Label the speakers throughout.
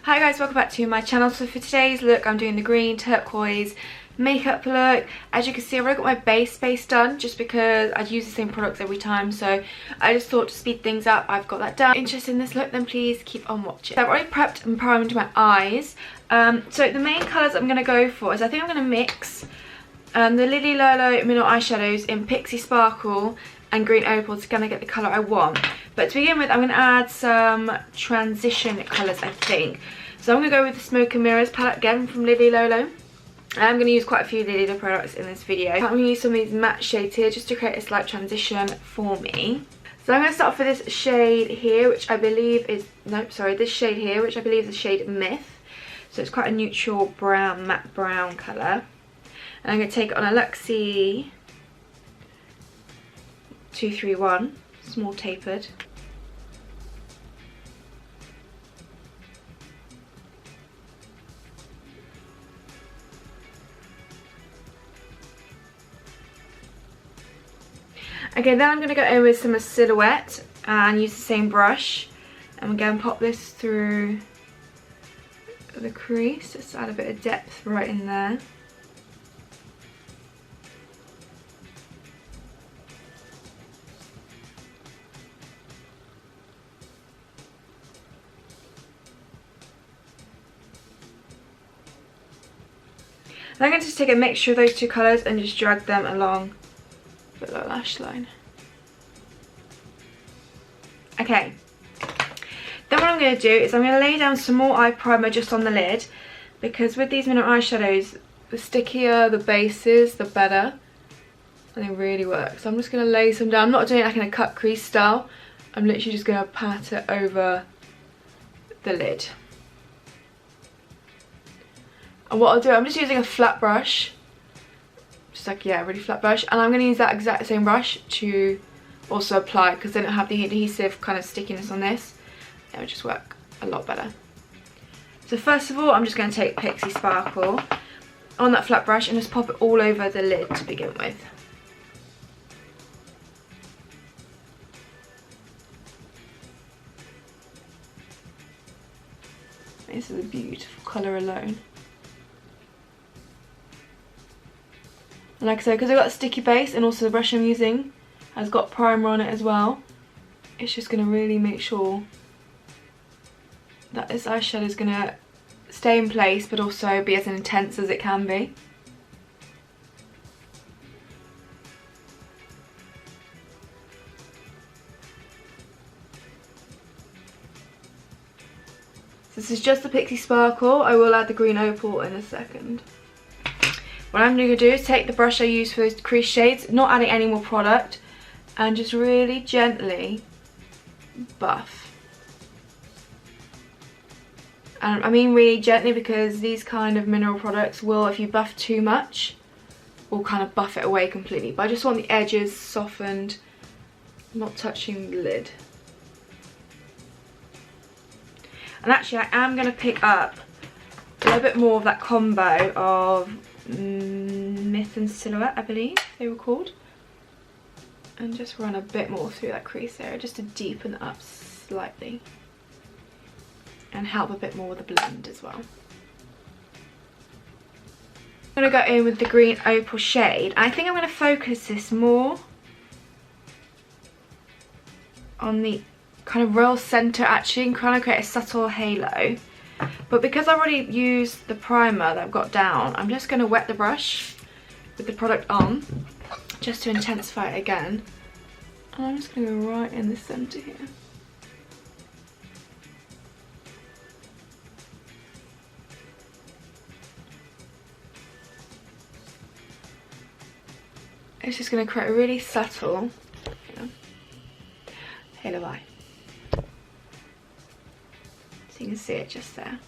Speaker 1: Hi guys, welcome back to my channel. So for today's look, I'm doing the green turquoise makeup look. As you can see, I've already got my base done just because I'd use the same products every time, so I just thought to speed things up, I've got that done. Interested in this look, then please keep on watching. So I've already prepped and primed my eyes. So the main colours I'm going to go for is, I think I'm going to mix the Lily Lolo mineral eyeshadows in Pixie Sparkle and Green Opal to kind of get the colour I want. But to begin with, I'm going to add some transition colours, I think. So I'm going to go with the Smoke and Mirrors palette again from Lily Lolo. I'm going to use quite a few Lily Lolo products in this video. I'm going to use some of these matte shades here just to create a slight transition for me. So I'm going to start off with this shade here, which I believe is, this shade here, which I believe is the shade Myth. So it's quite a neutral brown, matte brown colour. And I'm going to take it on a Luxie 231, small tapered. Okay, then I'm going to go in with some Silhouette and use the same brush. And we're going to pop this through the crease, just to add a bit of depth right in there. And I'm going to just take a mixture of those two colours and just drag them along the lash line. Okay, then what I'm going to do is I'm going to lay down some more eye primer just on the lid, because with these mineral eyeshadows, the stickier the base is, the better, and they really work. So I'm just going to lay some down. I'm not doing it like in a cut crease style, I'm literally just going to pat it over the lid. And what I'll do, I'm just using a flat brush, just like, yeah, a really flat brush, and I'm going to use that exact same brush to also apply, because they don't have the adhesive kind of stickiness on this. It would just work a lot better. So first of all, I'm just going to take Pixie Sparkle on that flat brush and just pop it all over the lid to begin with. This is a beautiful colour alone. And like I said, because I've got a sticky base and also the brush I'm using has got primer on it as well, it's just going to really make sure that this eyeshadow is going to stay in place but also be as intense as it can be. So this is just the Pixie Sparkle. I will add the Green Opal in a second. What I'm going to do is take the brush I used for those crease shades, not adding any more product, and just really gently buff. And I mean really gently, because these kind of mineral products will, if you buff too much, will kind of buff it away completely. But I just want the edges softened, not touching the lid. And actually I am going to pick up a little bit more of that combo of Myth and Silhouette, I believe they were called, and just run a bit more through that crease area just to deepen it up slightly and help a bit more with the blend as well. I'm going to go in with the Green Opal shade. I think I'm going to focus this more on the kind of real centre, actually, and kind of create a subtle halo. But because I've already used the primer that I've got down, I'm just going to wet the brush with the product on just to intensify it again. And I'm just going to go right in the centre here. It's just going to create a really subtle, halo eye. So you can see it just there.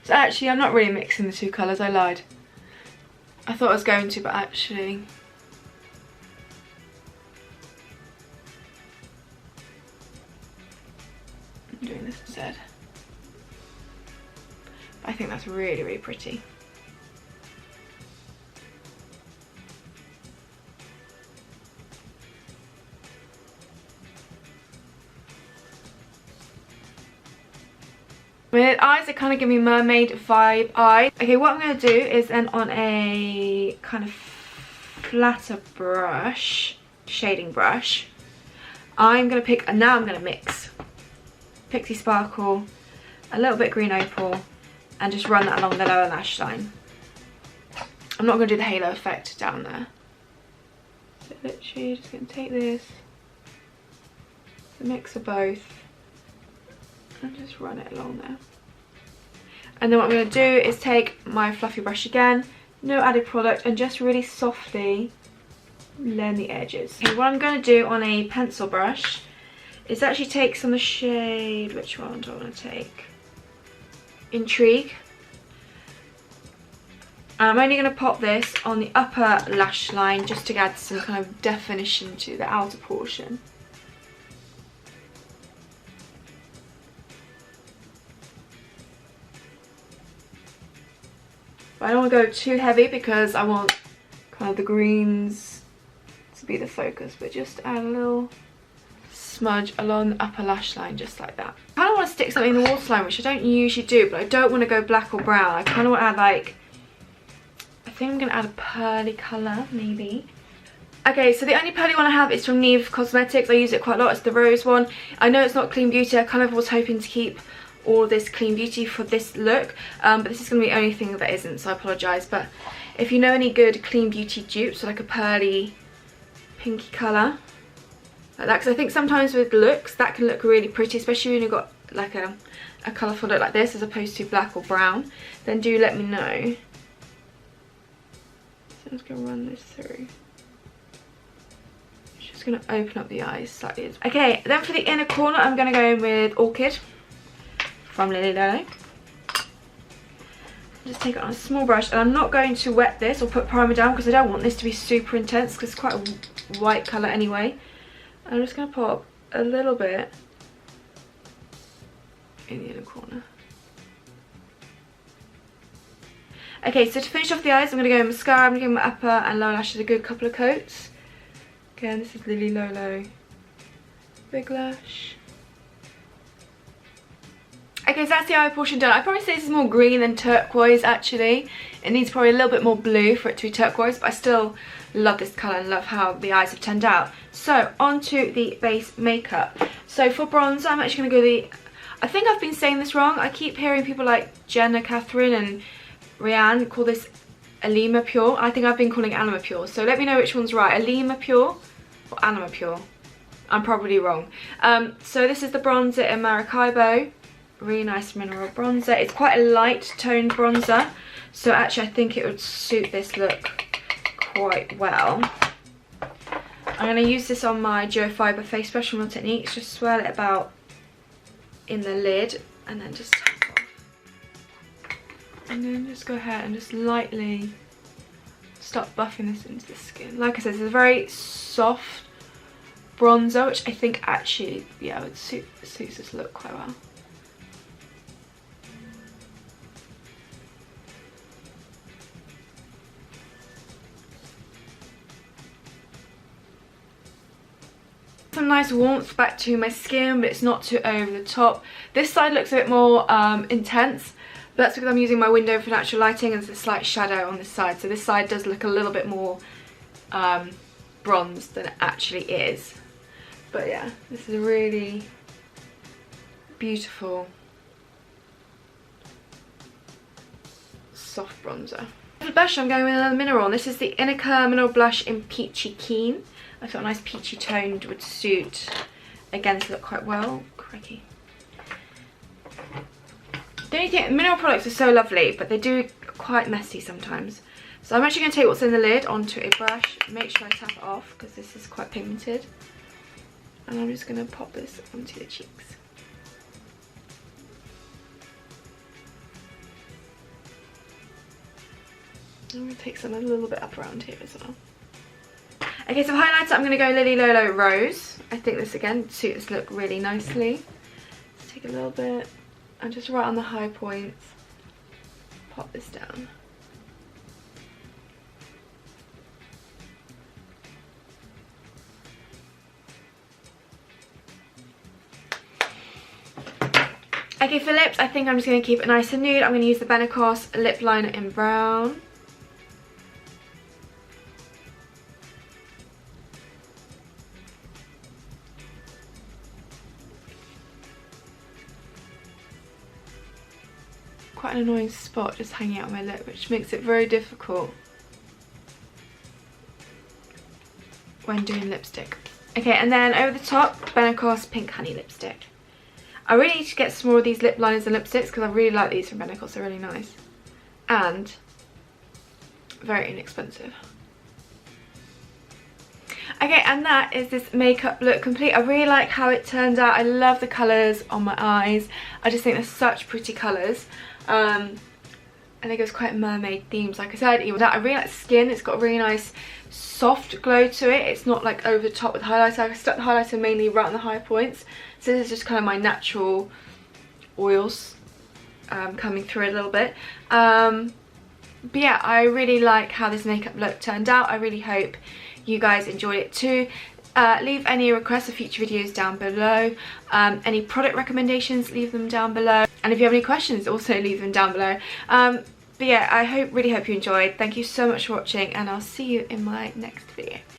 Speaker 1: So actually, I'm not really mixing the two colours, I lied. I thought I was going to, but actually I'm doing this instead. I think that's really, really pretty. With eyes, they kind of give me mermaid vibe eyes. Okay, what I'm going to do is then on a kind of flatter brush, shading brush, I'm going to pick, and now I'm going to mix Pixie Sparkle, a little bit Green Opal, and just run that along the lower lash line. I'm not going to do the halo effect down there. So literally just going to take this, the mix of both, and just run it along there. And then what I'm going to do is take my fluffy brush again, no added product, and just really softly blend the edges. Okay, what I'm going to do on a pencil brush is actually take some of the shade, which one do I want to take? Intrigue. And I'm only going to pop this on the upper lash line just to add some kind of definition to the outer portion. But I don't want to go too heavy because I want kind of the greens to be the focus, but just add a little smudge along the upper lash line just like that. I kind of want to stick something in the waterline, which I don't usually do, but I don't want to go black or brown. I kind of want to add like, I think I'm going to add a pearly colour maybe. Okay, so the only pearly one I have is from Neve Cosmetics. I use it quite a lot. It's the rose one. I know it's not Clean Beauty. I kind of was hoping to keep all this Clean Beauty for this look, but this is going to be the only thing that isn't, so I apologise. But if you know any good Clean Beauty dupes, so like a pearly pinky colour like that, because I think sometimes with looks that can look really pretty, especially when you've got like a colourful look like this as opposed to black or brown, then do let me know. So I'm just going to run this through. Just going to open up the eyes slightly. Okay, then for the inner corner I'm going to go in with Orchid from Lily Lolo. Just take it on a small brush, and I'm not going to wet this or put primer down because I don't want this to be super intense because it's quite a white colour anyway. I'm just going to pop a little bit in the inner corner. Okay, so to finish off the eyes, I'm going to go in mascara. I'm going to give my upper and lower lashes a good couple of coats. Again, this is Lily Lolo Big Lash. Okay, so that's the eye portion done. I probably say this is more green than turquoise actually. It needs probably a little bit more blue for it to be turquoise, but I still love this colour and love how the eyes have turned out. So, on to the base makeup. So for bronzer, I'm actually going to go I think I've been saying this wrong. I keep hearing people like Jenna, Catherine and Rianne call this Alima Pure. I think I've been calling it Anima Pure. So let me know which one's right. Alima Pure or Anima Pure? I'm probably wrong. So this is the bronzer in Maracaibo. Really nice mineral bronzer. It's quite a light toned bronzer, so actually I think it would suit this look quite well. I'm going to use this on my Duo Fibre face brush from Real Techniques. Just swirl it about in the lid and then just tap off. And then just go ahead and just lightly start buffing this into the skin. Like I said, this is a very soft bronzer, which I think actually, yeah, would suits this look quite well. Some nice warmth back to my skin, but it's not too over the top. This side looks a bit more intense, but that's because I'm using my window for natural lighting and there's a slight shadow on this side. So this side does look a little bit more bronzed than it actually is. But yeah, this is a really beautiful soft bronzer. For the blush, I'm going with another mineral. This is the Innica Mineral Blush in Peachy Keen. I thought a nice peachy toned would suit, again, to look quite well. Crikey. The only thing, mineral products are so lovely, but they do quite messy sometimes. So I'm actually going to take what's in the lid onto a brush, make sure I tap it off because this is quite pigmented. And I'm just going to pop this onto the cheeks. I'm going to take some a little bit up around here as well. Okay, so highlighter, I'm going to go Lily Lolo Rose. I think this, again, suits this look really nicely. Just take a little bit and just right on the high points, pop this down. Okay, for lips, I think I'm just going to keep it nice and nude. I'm going to use the Benecos lip liner in brown. Quite an annoying spot just hanging out on my lip, which makes it very difficult when doing lipstick. Okay, and then over the top, Benecos Pink Honey Lipstick. I really need to get some more of these lip liners and lipsticks because I really like these from Benecos. They're really nice and very inexpensive. Okay, and that is this makeup look complete. I really like how it turned out. I love the colours on my eyes. I just think they're such pretty colours. And it goes quite mermaid themes, like I said. Even that, I really like the skin. It's got a really nice soft glow to it. It's not like over the top with highlighter. I stuck the highlighter mainly right on the high points. So this is just kind of my natural oils coming through a little bit. But yeah, I really like how this makeup look turned out. I really hope you guys enjoyed it too. Leave any requests for future videos down below. Any product recommendations, leave them down below. And if you have any questions, also leave them down below. But yeah, I really hope you enjoyed. Thank you so much for watching, and I'll see you in my next video.